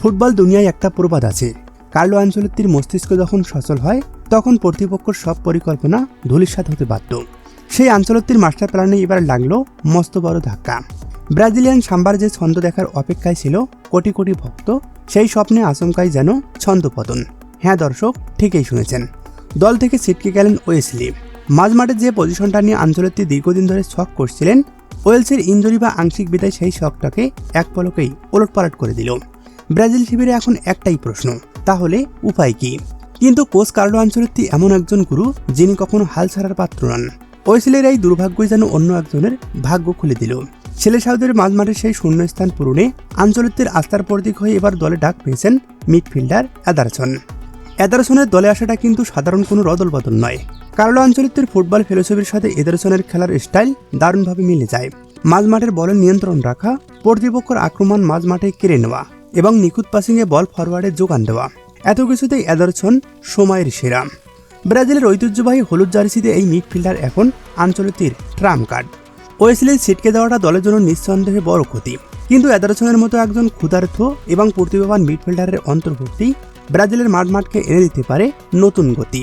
Football দুনিয়ায় একটা প্রবাদ আছে, কার্লো আনচেলত্তির মস্তিষ্ক যখন সচল হয় তখন প্রতিপক্ষের সব পরিকল্পনা ধূলিসাৎ হতে বাধ্য। সেই আনচেলত্তির মাস্টার প্ল্যানে এবার লাগলো মস্ত বড় ধাক্কা। ব্রাজিলিয়ান সাম্বার যে ছন্দ দেখার অপেক্ষায় ছিল কোটি কোটি ভক্ত, সেই স্বপ্নে আচমকাই যেন ছন্দপতন। হ্যাঁ দর্শক, ঠিকই শুনেছেন, দল থেকে ছিটকে গেলেন ওয়েসলি। মাঝমাঠে যে পজিশনটা নিয়ে আনচেলত্তি দীর্ঘদিন ধরে শখ করছিলেন, ওয়েলসের ইনজুরি বা আংশিক বিদায় সেই শখটাকে এক পলকেই ওলটপালট করে দিল। ব্রাজিল শিবিরে এখন একটাই প্রশ্ন, তাহলে উপায় কি? কিন্তু কোচ কার্লো আনচেলত্তি এমন একজন গুরু যিনি কখনো হাল ছাড়ার পাত্র নন। ওয়েসলির এই দুর্ভাগ্যই যেন অন্য একজনের ভাগ্য খুলে দিল। ছেলে সাউদের মাঝমাঠে সেই শূন্যস্থান পূরণে আনচেলত্তির আস্থার প্রতীক হয়ে এবার দলে ডাক পেয়েছেন মিডফিল্ডার এদারসন। এদারসনের দলে আসাটা কিন্তু সাধারণ কোনো রদল বদল নয়। কার্লো আনচেলত্তির ফুটবল ফিলোসফির সাথে এদারসনের খেলার স্টাইল দারুণভাবে মিলে যায়। মাঝমাঠের বলের নিয়ন্ত্রণ রাখা, প্রতিপক্ষের আক্রমণ মাঝমাঠে কেড়ে নেওয়া এবং নিখুঁত পাসিংয়ে বল ফরওয়ার্ডে যোগান দেওয়া, এত কিছুতেই এদারসন সময়ের সেরা। ব্রাজিলের ঐতিহ্যবাহী হলুদ জার্সিতে এই মিডফিল্ডার এখন আনচেলত্তির ট্রাম কার্ড। ওয়েসলির ছিটকে দেওয়াটা দলের জন্য নিঃসন্দেহে বড় ক্ষতি, কিন্তু এদারসনের মতো একজন ক্ষুধার্ত এবং প্রতিভাবান মিডফিল্ডারের অন্তর্ভুক্তি ব্রাজিলের মাঠকে এনে দিতে পারে নতুন গতি।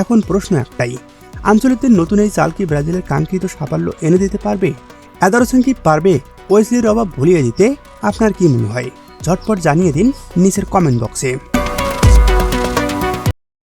এখন প্রশ্ন একটাই, আনচেলত্তির নতুন এই চাল কি ব্রাজিলের কাঙ্ক্ষিত সাফল্য এনে দিতে পারবে? এদারসন কি পারবে ওয়েসলির অভাব ভুলিয়ে দিতে? আপনার কি মনে হয়? ঝটপট জানিয়ে দিন নিচের কমেন্ট বক্সে।